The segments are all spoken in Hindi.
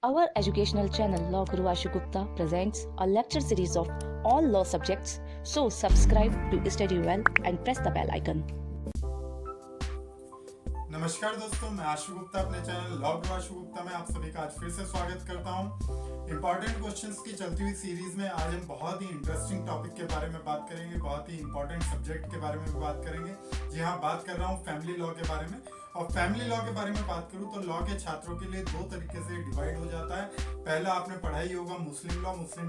Our educational channel Law Guru Ashu Gupta presents a lecture series of all law subjects. So subscribe to study well and press the bell icon. नमस्कार दोस्तों, मैं आशु गुप्ता अपने चैनल लॉ गुरु आशु गुप्ता में आप सभी का आज फिर से स्वागत करता हूं। इंपॉर्टेंट क्वेश्चंस की चलती हुई सीरीज में आज हम बहुत ही इंटरेस्टिंग टॉपिक के बारे में बात करेंगे, बहुत ही इंपॉर्टेंट सब्जेक्ट के बारे में भी बात करेंगे। जी हाँ, बात कर रहा हूँ फैमिली लॉ के बारे में। और फैमिली लॉ के बारे में बात करूँ तो लॉ के छात्रों के लिए दो तरीके से डिवाइड हो जाता है। पहला आपने पढ़ाई होगा मुस्लिम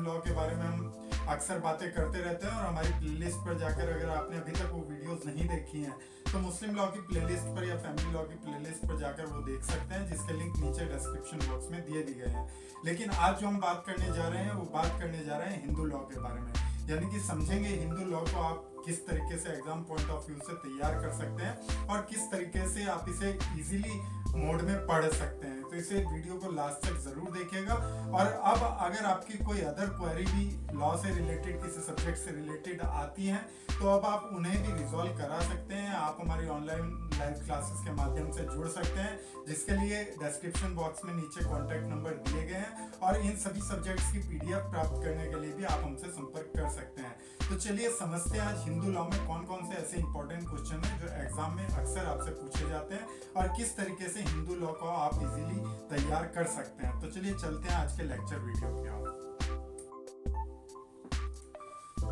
लॉ के बारे में हम अक्सर बातें करते रहते हैं और हमारी प्लेलिस्ट पर जाकर अगर आपने अभी तक वो वीडियोस नहीं देखी हैं तो मुस्लिम लॉ की प्लेलिस्ट पर या फैमिली लॉ की प्लेलिस्ट पर जाकर वो देख सकते हैं, जिसके लिंक नीचे डिस्क्रिप्शन बॉक्स में दिए भी गए हैं। लेकिन आज जो हम बात करने जा रहे हैं वो बात करने जा रहे हैं हिंदू लॉ के बारे में, यानी कि समझेंगे हिंदू लॉ को आप किस तरीके से एग्जाम पॉइंट ऑफ व्यू से तैयार कर सकते हैं और किस तरीके से आप इसे इजीली मोड में पढ़ सकते हैं। तो इसे वीडियो को लास्ट तक जरूर देखिएगा। और अब अगर आपकी कोई अदर क्वेरी भी लॉ से रिलेटेड, किसी सब्जेक्ट से रिलेटेड आती हैं तो अब आप उन्हें भी रिजॉल्व करा सकते हैं। आप हमारी ऑनलाइन लाइव क्लासेस के माध्यम से जुड़ सकते हैं, जिसके लिए डिस्क्रिप्शन बॉक्स में नीचे कॉन्टैक्ट नंबर दिए गए हैं और इन सभी सब्जेक्ट्स की पीडीएफ प्राप्त करने के लिए भी आप हमसे संपर्क कर सकते हैं। तो चलिए समझते हैं आज हिंदू लॉ में कौन कौन से ऐसे इंपॉर्टेंट क्वेश्चन हैं जो एग्जाम में अक्सर आपसे पूछे जाते हैं और किस तरीके से हिंदू लॉ को आप इजीली तैयार कर सकते हैं। तो चलिए चलते हैं आज के लेक्चर वीडियो की ओर।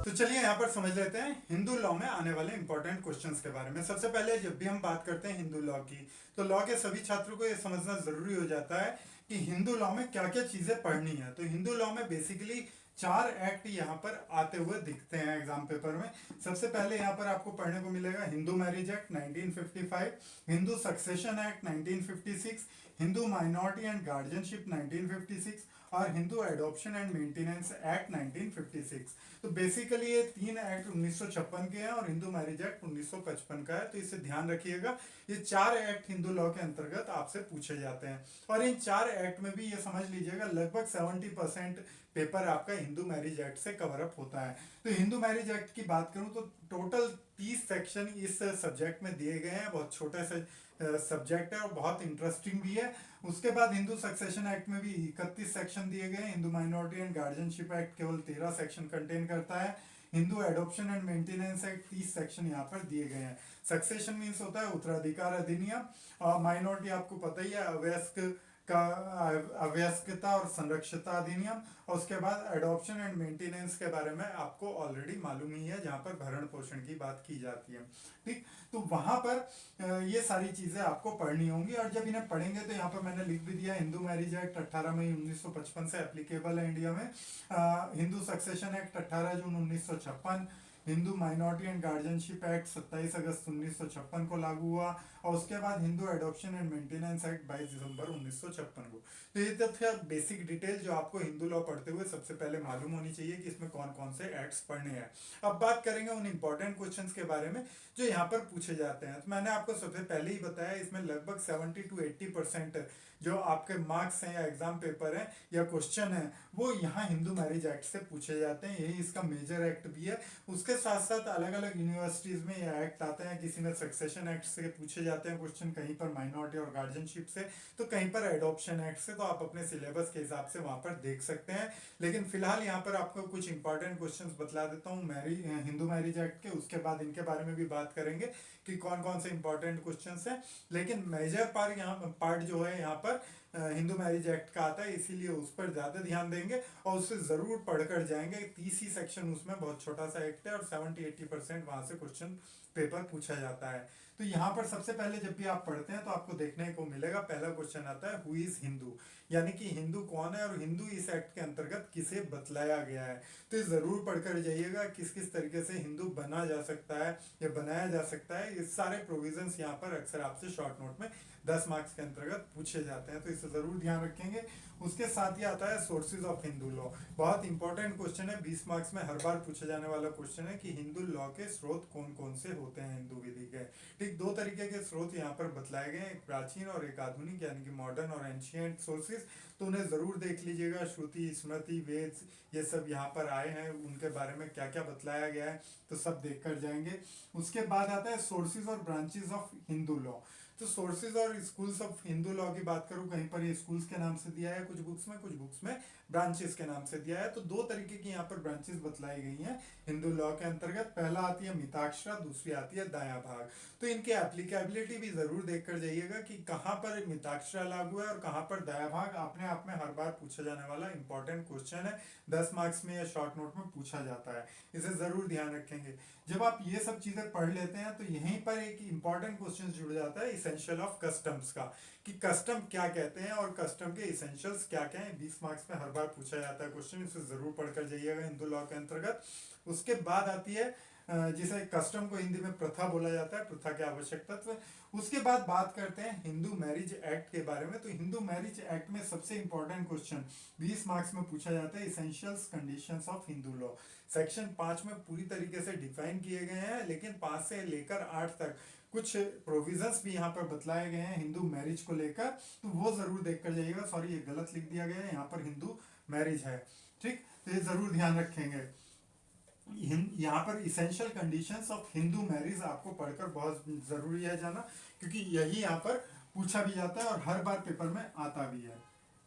तो चलिए यहाँ पर समझ लेते हैं हिंदू लॉ में आने वाले इंपॉर्टेंट क्वेश्चंस के बारे में। सबसे पहले जब भी हम बात करते हैं हिंदू लॉ की तो लॉ के सभी छात्रों को यह समझना जरूरी हो जाता है कि हिंदू लॉ में क्या क्या चीजें पढ़नी है। तो हिंदू लॉ में बेसिकली 4 एक्ट यहाँ पर आते हुए दिखते हैं एग्जाम पेपर में। सबसे पहले यहाँ पर आपको पढ़ने को मिलेगा Hindu marriage act 1955, Hindu succession act 1956, Hindu minority and guardianship 1956 और Hindu adoption and maintenance act 1956। तो बेसिकली ये 3 एक्ट 1956 के हैं और हिंदू मैरिज एक्ट 1955 का है। तो इसे ध्यान रखिएगा, ये 4 एक्ट हिंदू लॉ के अंतर्गत आपसे पूछे जाते हैं। और इन 4 एक्ट में भी ये समझ लीजिएगा लगभग 70% पेपर आपका हिंदू मैरिज एक्ट से कवर अप होता है। तो हिंदू मैरिज एक्ट की बात करूं तो टोटल 30 सेक्शन इस सब्जेक्ट में दिए गए हैं। बहुत छोटे से सब्जेक्ट है और बहुत इंटरेस्टिंग भी है। उसके बाद हिंदू सक्सेशन एक्ट में भी 31 सेक्शन दिए गए हैं। Hindu minority and guardianship act केवल 13 सेक्शन कंटेन करता है। Hindu adoption and maintenance act 30 section यहाँ पर दिए गए हैं। सक्सेशन मीन्स होता है उत्तराधिकार अधिनियम, और माइनॉरिटी आपको पता ही है अवयस्क का अवयस्कता और संरक्षिता अधिनियम, और उसके बाद एडॉप्शन एंड मेंटेनेंस के बारे में आपको ऑलरेडी मालूम ही है, जहां पर भरण पोषण की बात की जाती है। ठीक, तो वहां पर ये सारी चीजें आपको पढ़नी होंगी। और जब इन्हें पढ़ेंगे तो यहाँ पर मैंने लिख भी दिया हिंदू मैरिज एक्ट 18 मई 1955 से एप्लीकेबल है इंडिया में। Hindu succession act 18 June 1956, Hindu minority and guardianship act 27 अगस्त 1956 को लागू हुआ, और उसके बाद Hindu adoption and maintenance act 22 दिसंबर 1956 को। तो ये तथ्य बेसिक डिटेल जो आपको हिंदू लॉ पढ़ते हुए सबसे पहले मालूम होनी चाहिए कि इसमें कौन कौन से एक्ट्स पढ़ने हैं। अब बात करेंगे उन इंपॉर्टेंट क्वेश्चंस के बारे में जो यहाँ पर पूछे जाते हैं। तो मैंने आपको सबसे पहले ही बताया इसमें लगभग 70 to 80% जो आपके मार्क्स हैं या एग्जाम पेपर हैं या क्वेश्चन है वो यहाँ हिंदू मैरिज एक्ट से पूछे जाते हैं। यही इसका मेजर एक्ट भी है। उसके साथ साथ अलग अलग यूनिवर्सिटीज में ये एक्ट आते हैं। किसी में सक्सेशन एक्ट से पूछे जाते हैं क्वेश्चन, कहीं पर माइनॉरिटी और गार्जियनशिप से, तो कहीं पर एडॉप्शन एक्ट से। तो आप अपने सिलेबस के हिसाब से वहां पर देख सकते हैं। लेकिन फिलहाल यहाँ पर आपको कुछ इंपॉर्टेंट क्वेश्चंस बतला देता हूँ हिंदू मैरिज एक्ट के। उसके बाद इनके बारे में भी बात करेंगे कि कौन कौन से इंपॉर्टेंट क्वेश्चंस हैं। लेकिन मेजर पार्ट जो है यहाँ पर हिंदू मैरिज एक्ट का आता है, इसीलिए उस पर ज्यादा ध्यान देंगे और उससे जरूर पढ़कर जाएंगे। 30 ही सेक्शन उसमें, बहुत छोटा सा एक्ट है और 70-80% वहां से क्वेश्चन पेपर पूछा जाता है। तो यहाँ पर सबसे पहले जब भी आप पढ़ते हैं तो आपको देखने को मिलेगा पहला क्वेश्चन आता है हु इज हिंदू, यानी कि हिंदू कौन है और हिंदू इस एक्ट के अंतर्गत किसे बतलाया गया है। तो ये जरूर पढ़कर जाइएगा किस किस तरीके से हिंदू बना जा सकता है या बनाया जा सकता है। इस सारे प्रोविजंस यहाँ पर अक्सर आपसे शॉर्ट नोट में 10 मार्क्स के अंतर्गत पूछे जाते हैं, तो इसे जरूर ध्यान रखेंगे। उसके साथ ही आता है सोर्सेज ऑफ हिंदू लॉ। बहुत इंपॉर्टेंट क्वेश्चन है, 20 मार्क्स में हर बार पूछे जाने वाला क्वेश्चन है कि हिंदू लॉ के स्रोत कौन कौन से होते हैं हिंदू विधि के। ठीक, 2 तरीके के स्रोत यहाँ पर बतलाए गए हैं, एक प्राचीन और एक आधुनिक, यानी कि मॉडर्न और एंशियंट सोर्सेज। तो उन्हें जरूर देख लीजिएगा। श्रुति, स्मृति, वेद, ये सब यहाँ पर आए हैं, उनके बारे में क्या क्या बतलाया गया है तो सब देख कर जाएंगे। उसके बाद आता है सोर्सेज और ब्रांचेस ऑफ हिंदू लॉ। तो सोर्सेज और स्कूल्स ऑफ हिंदू लॉ की बात करूं, कहीं पर ये स्कूल्स के नाम से दिया है कुछ बुक्स में ब्रांचेस के नाम से दिया है। तो दो तरीके की यहाँ पर ब्रांचेस बतलाई गई हैं हिंदू लॉ के अंतर्गत। पहला आती है मिताक्षरा, दूसरी आती है दायां भाग। तो इनकी एप्लीकेबिलिटी भी जरूर देख कर जाइएगा कि कहाँ पर मिताक्षरा लागू है और कहाँ पर दायां भाग। अपने आप में हर बार पूछा जाने वाला इंपॉर्टेंट क्वेश्चन है, 10 मार्क्स में या शॉर्ट नोट में पूछा जाता है, इसे जरूर ध्यान रखेंगे। जब आप ये सब चीजें पढ़ लेते हैं तो यहीं पर एक इंपॉर्टेंट क्वेश्चन जुड़ जाता है इसेंशियल ऑफ कस्टम्स का, कि कस्टम क्या कहते हैं और कस्टम के इसेंशियल्स क्या क्या हैं। 20 मार्क्स में हर बार पूछा जाता है क्वेश्चन, इसे जरूर पढ़कर जाइएगा हिंदू लॉ के अंतर्गत। उसके बाद आती है जिसे कस्टम को हिंदी में प्रथा बोला जाता है, प्रथा के आवश्यक तत्व। उसके बाद बात करते हैं हिंदू मैरिज एक्ट के बारे में। तो हिंदू मैरिज एक्ट में सबसे इंपॉर्टेंट क्वेश्चन 20 मार्क्स में पूछा जाता है essentials conditions of Hindu law. Section 5 में पूरी तरीके से डिफाइन किए गए हैं, लेकिन 5 से लेकर 8 तक कुछ प्रोविजंस भी यहाँ पर बतलाए गए हैं हिंदू मैरिज को लेकर, तो वो जरूर देख कर जाइएगा। सॉरी, ये गलत लिख दिया गया है, यहाँ पर हिंदू मैरिज है, ठीक। तो ये जरूर ध्यान रखेंगे। यहाँ पर essential conditions of Hindu marriage आपको पढ़कर बहुत जरूरी है जाना, क्योंकि यही यहाँ पर पूछा भी जाता है और हर बार पेपर में आता भी है,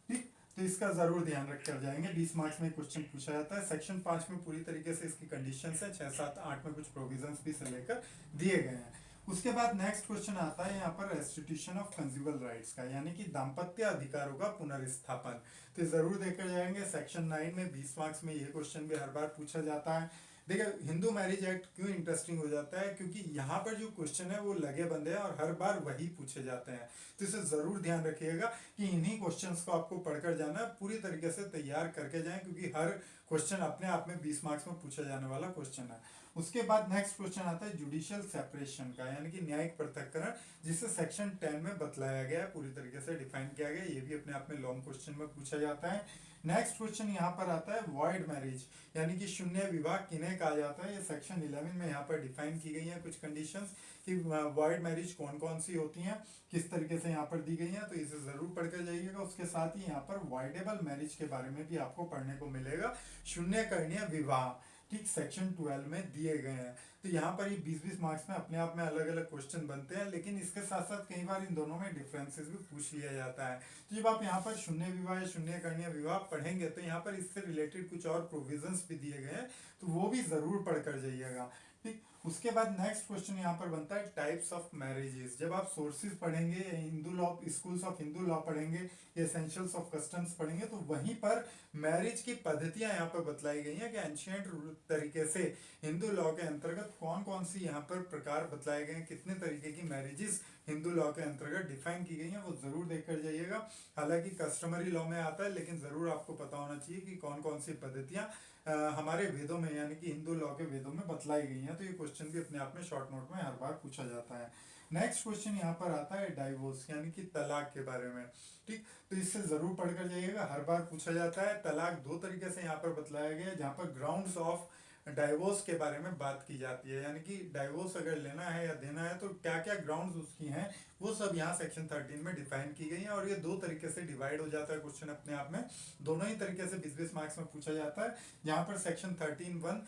ठीक। तो इसका जरूर ध्यान रखकर जाएंगे। 20 मार्क्स में क्वेश्चन पूछा जाता है। सेक्शन 5 में पूरी तरीके से इसकी कंडीशंस है, 6, 7, 8 में कुछ प्रोविजंस भी से लेकर दिए गए हैं। उसके बाद नेक्स्ट क्वेश्चन आता है यहाँ पर रेस्टिट्यूशन ऑफ कंज्यूगल राइट्स का, यानी कि दाम्पत्य अधिकारों का पुनर्स्थापन। तो जरूर देखकर जाएंगे। सेक्शन 9 में 20 मार्क्स में ये क्वेश्चन भी हर बार पूछा जाता है। देखिए, हिंदू मैरिज एक्ट क्यों इंटरेस्टिंग हो जाता है, क्योंकि यहाँ पर जो क्वेश्चन है वो लगे बंदे हैं और हर बार वही पूछे जाते हैं। तो इसे जरूर ध्यान रखिएगा कि इन्हीं क्वेश्चंस को आपको पढ़कर जाना है, पूरी तरीके से तैयार करके जाएं, क्योंकि हर क्वेश्चन अपने आप में 20 मार्क्स में पूछा जाने वाला क्वेश्चन है। उसके बाद नेक्स्ट क्वेश्चन आता है जुडिशियल सेपरेशन का, यानी कि न्यायिक पृथक्करण, जिसे सेक्शन 10 में बतलाया गया है, पूरी तरीके से डिफाइन किया गया है। ये भी अपने आप में लॉन्ग क्वेश्चन में पूछा जाता है। नेक्स्ट क्वेश्चन यहाँ पर आता है वॉइड मैरिज, यानी कि शून्य विवाह किन्हें कहा जाता है। ये सेक्शन 11 में यहाँ पर डिफाइन की गई है कुछ कंडीशंस कि वॉइड मैरिज कौन कौन सी होती हैं, किस तरीके से यहाँ पर दी गई हैं, तो इसे जरूर पढ़कर जाइएगा। उसके साथ ही यहाँ पर वॉइडेबल मैरिज के बारे में भी आपको पढ़ने को मिलेगा, शून्य करणीय विवाह, ठीक, सेक्शन 12 में दिए गए हैं। तो यहाँ पर ये 20-20 मार्क्स में अपने आप में अलग अलग क्वेश्चन बनते हैं, लेकिन इसके साथ साथ कई बार इन दोनों में डिफरेंसेस भी पूछ लिया जाता है। तो जब आप यहाँ पर शून्य विवाह या शून्य करणीय विवाह पढ़ेंगे तो यहाँ पर इससे रिलेटेड कुछ और प्रोविजंस भी दिए गए हैं, तो वो भी जरूर पढ़कर जाइएगा, ठीक। उसके बाद नेक्स्ट क्वेश्चन यहाँ पर बनता है टाइप्स ऑफ मैरिजेस। जब आप सोर्सेज पढ़ेंगे, Hindu law, schools of Hindu law पढ़ेंगे, एसेंशियल्स ऑफ कस्टम्स पढ़ेंगे, तो वहीं पर मैरिज की पद्धतियां यहाँ पर बतलाई गई हैं कि एंशिएंट तरीके से हिंदू लॉ के अंतर्गत कौन कौन सी यहाँ पर प्रकार बतलाए गए हैं, कितने तरीके की मैरिजेस हिंदू लॉ के अंतर्गत डिफाइन की गई हैं, वो जरूर देखकर जाइएगा। हालांकि कस्टमरी लॉ में आता है, लेकिन जरूर आपको पता होना चाहिए कि कौन कौन सी पद्धतियां हमारे वेदों में, यानी कि हिंदू लॉ के वेदों में बतलाई गई हैं। तो ये क्वेश्चन भी अपने आप में शॉर्ट नोट में हर बार पूछा जाता है। नेक्स्ट क्वेश्चन यहाँ पर आता है डाइवोर्स, यानी कि तलाक के बारे में, ठीक। तो इससे जरूर पढ़कर जाइएगा, हर बार पूछा जाता है। तलाक दो तरीके से यहाँ पर बतलाया गया है, जहाँ पर ग्राउंड्स ऑफ डाइवोर्स के बारे में बात की जाती है, यानी कि डाइवोर्स अगर लेना है या देना है तो क्या क्या ग्राउंड्स उसकी हैं, वो सब यहाँ सेक्शन 13 में डिफाइन की गई है। और ये दो तरीके से डिवाइड हो जाता है क्वेश्चन अपने आप में, दोनों ही तरीके से 20-20 मार्क्स में पूछा जाता है। यहाँ पर सेक्शन 13(1)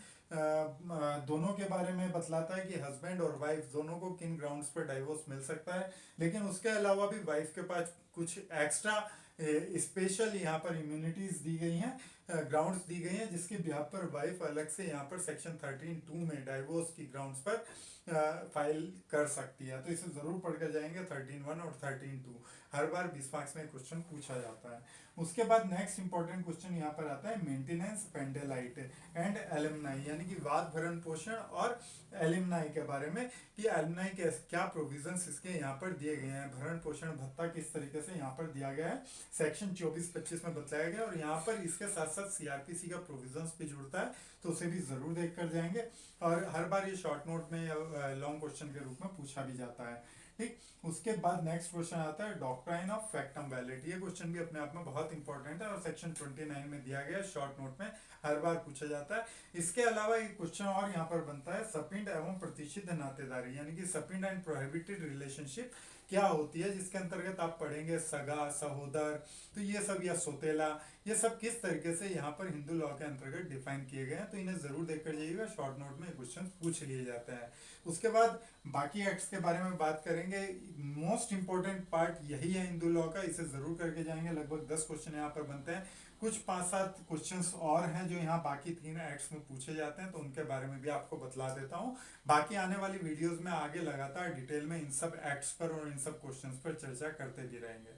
दोनों के बारे में बतलाता है कि हस्बैंड और वाइफ दोनों को किन ग्राउंड्स पर डाइवोर्स मिल सकता है, लेकिन उसके अलावा भी वाइफ के पास कुछ एक्स्ट्रा स्पेशल यहाँ पर इम्यूनिटीज दी गई हैं, ग्राउंड्स दी गई हैं, जिसके बिहाफ पर वाइफ अलग से यहाँ पर सेक्शन 13(2) में डाइवोर्स की ग्राउंड्स पर फाइल कर सकती है। तो इसे जरूर पढ़कर जाएंगे, 13(1) और 13(2) हर बार 20 मार्क्स में क्वेश्चन पूछा जाता है। उसके बाद नेक्स्ट इंपॉर्टेंट क्वेश्चन यहाँ पर आता है मेंटेनेंस पेंडेलाइट एंड एलुमनाई, यानी कि वाद भरण पोषण और एलुमनाई के बारे में, कि एलुमनाई के क्या प्रोविजंस इसके यहाँ पर दिए गए हैं, भरण पोषण भत्ता किस तरीके से यहाँ पर दिया गया है, सेक्शन 24-25 में बताया गया। और यहाँ पर इसके साथ साथ सीआरपीसी का प्रोविजंस भी जुड़ता है, तो उसे भी जरूर देख कर जाएंगे। और हर बार ये शॉर्ट नोट में या लॉन्ग क्वेश्चन के रूप में पूछा भी जाता है, ठीक। उसके बाद नेक्स्ट क्वेश्चन आता है डॉक्ट्राइन ऑफ फैक्टम वैलिडिटी। ये क्वेश्चन भी अपने आप में बहुत इंपॉर्टेंट है और सेक्शन 29 में दिया गया है, शॉर्ट नोट में हर बार पूछा जाता है। इसके अलावा एक क्वेश्चन और यहाँ पर बनता है सपिंड एवं प्रतिषिद्ध नातेदारी, यानी कि सपिंड एंड प्रोहिबिटेड रिलेशनशिप क्या होती है, जिसके अंतर्गत आप पढ़ेंगे सगा, सहोदर, तो ये सब, या सोतेला, ये सब किस तरीके से यहाँ पर हिंदू लॉ के अंतर्गत डिफाइन किए गए हैं। तो इन्हें जरूर देखकर जाइएगा, शॉर्ट नोट में क्वेश्चन पूछ लिए जाते हैं। उसके बाद बाकी एक्ट्स के बारे में बात करेंगे। मोस्ट इंपॉर्टेंट पार्ट यही है हिंदू लॉ का, इसे जरूर करके जाएंगे। लगभग 10 क्वेश्चन यहाँ पर बनते हैं। कुछ 5-7 क्वेश्चंस और हैं जो यहाँ बाकी 3 एक्ट्स में पूछे जाते हैं, तो उनके बारे में भी आपको बतला देता हूँ। बाकी आने वाली वीडियोस में आगे लगातार डिटेल में इन सब एक्ट्स पर और इन सब क्वेश्चंस पर चर्चा करते भी रहेंगे।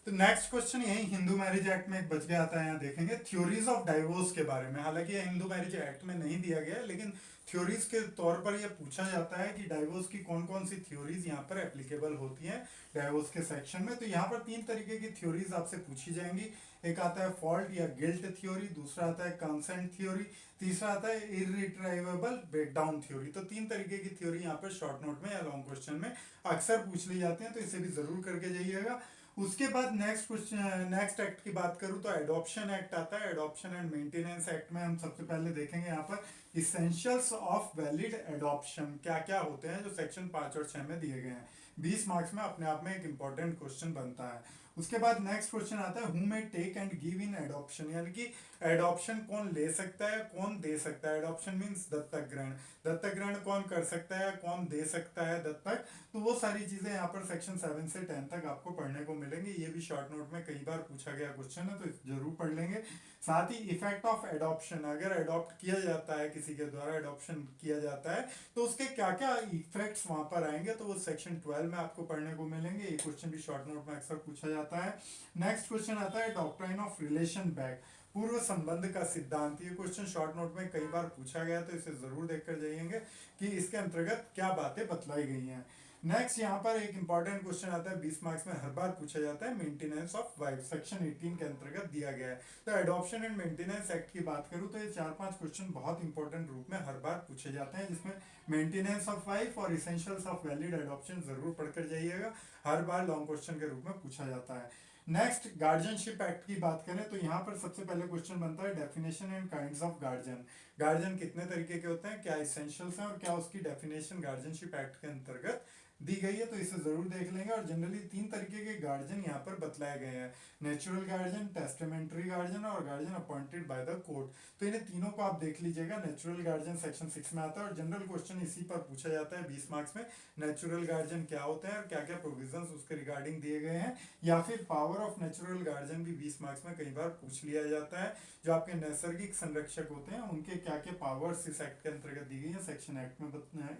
तो नेक्स्ट क्वेश्चन यही हिंदू मैरिज एक्ट में एक बच गया था, यहाँ देखेंगे थ्योरीज ऑफ डाइवोर्स के बारे में। हालांकि ये हिंदू मैरिज एक्ट में नहीं दिया गया है, लेकिन थ्योरीज के तौर पर यह पूछा जाता है कि डाइवोर्स की कौन कौन सी थ्योरीज यहाँ पर एप्लीकेबल होती हैं डाइवोर्स के सेक्शन में। तो यहाँ पर 3 तरीके की थ्योरीज आपसे पूछी जाएंगी। एक आता है फॉल्ट या गिल्ट थ्योरी, दूसरा आता है कंसेंट थ्योरी, तीसरा आता है इररिट्राइवेबल ब्रेकडाउन थ्योरी। तो 3 तरीके की थ्योरी यहाँ पर शॉर्ट नोट में या लॉन्ग क्वेश्चन में अक्सर पूछ ली जाती है, तो इसे भी जरूर करके जाइएगा। उसके बाद नेक्स्ट क्वेश्चन, नेक्स्ट एक्ट की बात करूं तो एडॉप्शन एक्ट आता है। एडॉप्शन एंड मेंटेनेंस एक्ट में हम सबसे पहले देखेंगे यहाँ पर इसेंशियल्स ऑफ वैलिड एडॉप्शन क्या क्या होते हैं, जो सेक्शन 5 और 6 में दिए गए हैं। 20 मार्क्स में अपने आप में एक इंपॉर्टेंट क्वेश्चन बनता है। उसके बाद नेक्स्ट क्वेश्चन आता है who may take and give in adoption, यानी कि एडॉप्शन कौन ले सकता है, कौन दे सकता है। एडॉप्शन मीन्स दत्तक ग्रहण। दत्तक ग्रहण कौन कर सकता है, कौन दे सकता है दत्तक, तो वो सारी चीजें यहाँ पर सेक्शन 7 से 10 तक आपको पढ़ने को मिलेंगे। ये भी शॉर्ट नोट में कई बार पूछा गया क्वेश्चन है, तो जरूर पढ़ लेंगे। साथ ही इफेक्ट ऑफ एडॉप्शन, अगर एडॉप्ट किया जाता है, किसी के द्वारा एडॉप्शन किया जाता है, तो उसके क्या क्या इफेक्ट्स वहां पर आएंगे, तो वो सेक्शन 12 में आपको पढ़ने को मिलेंगे। ये क्वेश्चन भी शॉर्ट नोट में अक्सर पूछा जाता है। नेक्स्ट क्वेश्चन आता है डॉक्ट्राइन ऑफ रिलेशन बैक, पूर्व संबंध का सिद्धांत। ये क्वेश्चन शॉर्ट नोट में कई बार पूछा गया, तो इसे जरूर देखकर जाइएंगे कि इसके अंतर्गत क्या बातें बतलाई गई हैं। नेक्स्ट यहाँ पर एक इंपॉर्टेंट क्वेश्चन आता है, 20 मार्क्स में हर बार पूछा जाता है, मेंटेनेंस ऑफ वाइफ, सेक्शन 18 के अंतर्गत दिया गया है। तो एडॉप्शन एंड मेंटेनेंस एक्ट की बात करूं तो ये 4-5 क्वेश्चन बहुत इंपॉर्टेंट रूप में हर बार पूछे जाते हैं, जिसमें मेंटेनेंस ऑफ वाइफ और इसेंशियल्स ऑफ वैलिड एडॉप्शन जरूर पढ़कर जाइएगा। हर बार लॉन्ग क्वेश्चन के रूप में पूछा जाता है। नेक्स्ट गार्जियनशिप एक्ट की बात करें तो यहाँ पर सबसे पहले क्वेश्चन बनता है definition and kinds of guardian. Guardian कितने तरीके के होते हैं, क्या इसेंशियल्स हैं और क्या उसकी डेफिनेशन गार्जियनशिप एक्ट के अंतर्गत दी गई है, तो इसे जरूर देख लेंगे। और जनरली 3 तरीके के गार्जियन यहाँ पर बतलाए गए हैं, नेचुरल गार्जियन, टेस्टामेंटरी गार्जियन और guardian appointed by the court. तो इन्हें तीनों को आप देख लीजिएगा। नेचुरल गार्जियन सेक्शन 6 में आता है और जनरल क्वेश्चन इसी पर पूछा जाता है 20 मार्क्स में। नेचुरल गार्जियन क्या होता है और क्या क्या प्रोविजंस उसके रिगार्डिंग दिए गए हैं, या फिर पावर ऑफ नेचुरल गार्जियन भी 20 मार्क्स में कई बार पूछ लिया जाता है। जो आपके नैसर्गिक संरक्षक होते हैं उनके क्या क्या पावर्स इस एक्ट के अंतर्गत दी गई है, सेक्शन एक्ट में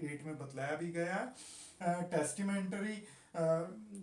8 में बतलाया भी गया है। टेस्टिमेंटरी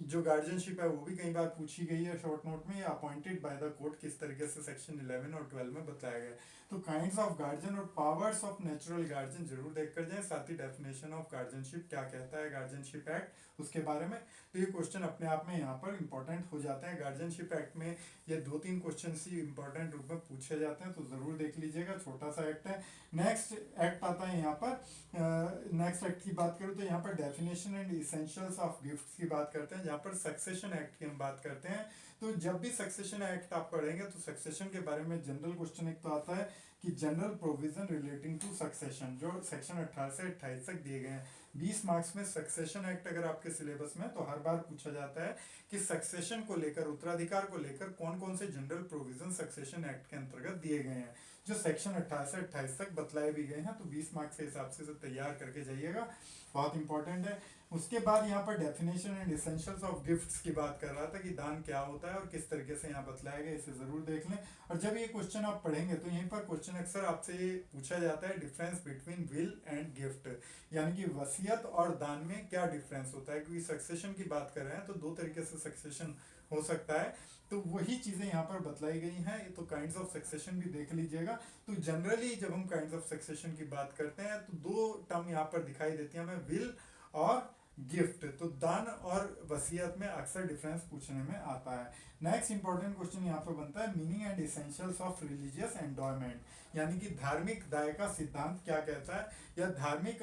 जो गार्जियनशिप है वो भी कई बार पूछी गई है शॉर्ट नोट में। अपॉइंटेड बाय द कोर्ट किस तरीके से सेक्शन 11 और 12 में बताया गया है। तो काइंड्स ऑफ गार्जियन और पावर्स ऑफ नेचुरल गार्जियन जरूर देख कर जाए। साथ ही डेफिनेशन ऑफ गार्जियनशिप क्या कहता है गार्जियनशिप एक्ट, उसके बारे में। तो ये क्वेश्चन अपने आप में यहाँ पर इंपॉर्टेंट हो जाता है। गार्जियनशिप एक्ट में ये 2-3 क्वेश्चन ही इंपॉर्टेंट रूप में पूछे जाते हैं, तो जरूर देख लीजिएगा। छोटा सा एक्ट है। नेक्स्ट एक्ट आता है यहाँ पर। नेक्स्ट एक्ट की बात करूँ तो यहाँ पर definition and essentials of gifts की बात करते हैं, जहाँ पर सक्सेशन एक्ट की हम बात करते हैं। तो जब भी सक्सेशन एक्ट आप पढ़ेंगे तो सक्सेशन के बारे में जनरल क्वेश्चन एक तो आता है कि general provision relating to succession, जो सेक्शन 18 से 28 तक दिए गए हैं। 20 मार्क्स में सक्सेशन एक्ट अगर आपके सिलेबस में, तो हर बार पूछा जाता है कि सक्सेशन को लेकर, उत्तराधिकार को लेकर कौन कौन से जनरल प्रोविजन सक्सेशन एक्ट के अंतर्गत दिए गए हैं, जो सेक्शन 18 से 28 तक बतलाए भी गए हैं। तो 20 मार्क्स के हिसाब से तैयार करके जाइएगा, बहुत इंपॉर्टेंट है। उसके बाद यहाँ पर definition and essentials of gifts की बात कर रहा था कि दान क्या होता है और किस तरीके से यहाँ बतलाया गया, इसे जरूर देख लें। और जब ये क्वेश्चन आप पढ़ेंगे तो यहीं पर क्वेश्चन अक्सर आपसे पूछा जाता है difference between will and gift, यानी कि वसीयत और दान में क्या डिफरेंस होता है। क्योंकि सक्सेशन की बात कर रहे हैं तो 2 तरीके से सक्सेशन हो सकता है, तो वही चीजें यहाँ पर बतलाई गई हैं। तो काइंड्स ऑफ सक्सेशन भी देख लीजिएगा। तो जनरली जब हम काइंड्स ऑफ सक्सेशन की बात करते हैं तो 2 टर्म यहाँ पर दिखाई देती है हमें, विल और गिफ्ट। तो दान और वसीयत में अक्सर डिफरेंस पूछने में आता है। नेक्स्ट इंपॉर्टेंट क्वेश्चन यहाँ पे बनता है meaning and essentials of religious endowment, यानी कि धार्मिक दाय का सिद्धांत क्या कहता है, या धार्मिक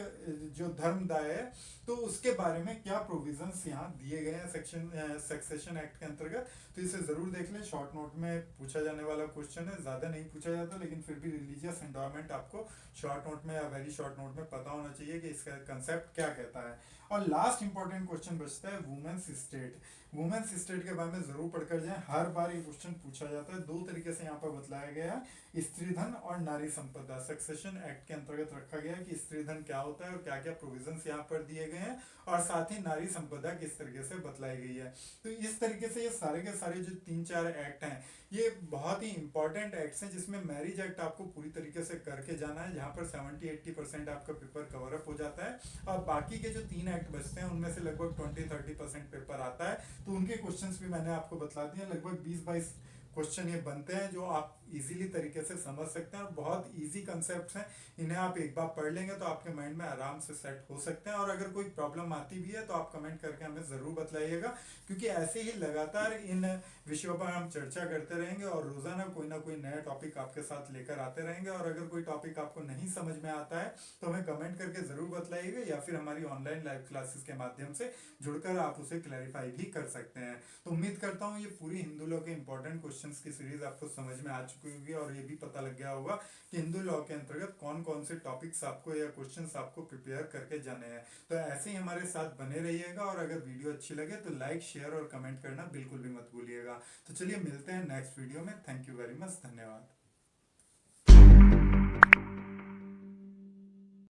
जो धर्म दाय है तो उसके बारे में क्या प्रोविजंस यहाँ दिए गए हैं सेक्शन सक्सेशन एक्ट के अंतर्गत। तो इसे जरूर देख लें, शॉर्ट नोट में पूछा जाने वाला क्वेश्चन है, ज्यादा नहीं पूछा जाता लेकिन फिर भी रिलीजियस एंडोमेंट आपको शॉर्ट नोट में या वेरी शॉर्ट नोट में पता होना चाहिए कि इसका कंसेप्ट क्या कहता है। और लास्ट इंपॉर्टेंट क्वेश्चन बचता है वुमेन्स स्टेट। वुमेन्स स्टेट के बारे में जरूर पढ़कर जाएं, हर बार ये क्वेश्चन पूछा जाता है। दो तरीके से यहाँ पर बतलाया गया है, स्त्रीधन और नारी संपदा। सक्सेशन एक्ट के अंतर्गत रखा गया है कि स्त्रीधन क्या होता है और क्या क्या प्रोविजंस यहाँ पर दिए गए हैं, और साथ ही नारी संपदा किस तरीके से बतलाई गई है। तो इस तरीके से ये सारे के सारे जो 3-4 एक्ट हैं ये बहुत ही इंपॉर्टेंट एक्ट्स हैं, जिसमें मैरिज एक्ट आपको पूरी तरीके से करके जाना है, जहाँ पर 70-80% आपका पेपर कवर अप हो जाता है। और बाकी के जो 3 एक्ट बचते हैं उनमें से लगभग 20-30% पेपर आता है, तो उनके क्वेश्चंस भी मैंने आपको बतला दिए। लगभग 20-22 क्वेश्चन ये बनते हैं जो आप इजीली तरीके से समझ सकते हैं, और बहुत इजी कंसेप्ट्स हैं। इन्हें आप एक बार पढ़ लेंगे तो आपके माइंड में आराम से सेट हो सकते हैं। और अगर कोई प्रॉब्लम आती भी है तो आप कमेंट करके हमें ज़रूर बतलाइएगा, क्योंकि ऐसे ही लगातार इन विषयों पर हम चर्चा करते रहेंगे और रोज़ाना कोई ना कोई नया टॉपिक आपके साथ लेकर आते रहेंगे। और अगर कोई टॉपिक आपको नहीं समझ में आता है तो हमें कमेंट करके ज़रूर बतलाइएगा, या फिर हमारी ऑनलाइन लाइव क्लासेस के माध्यम से जुड़कर आप उसे क्लैरिफाई भी कर सकते हैं। तो उम्मीद करता हूँ ये पूरी हिंदू लॉ के इंपॉर्टेंट क्वेश्चंस की सीरीज आपको समझ में आ चुकी होगी, और ये भी पता लग गया होगा कि हिंदू लॉ के अंतर्गत कौन कौन से टॉपिक्स आपको या क्वेश्चंस आपको प्रिपेयर करके जाने हैं। तो ऐसे ही हमारे साथ बने रहिएगा, और अगर वीडियो अच्छी लगे तो लाइक, शेयर और कमेंट करना बिल्कुल भी मत भूलिएगा। तो चलिए मिलते हैं नेक्स्ट वीडियो में। थैंक यू वेरी मच, धन्यवाद।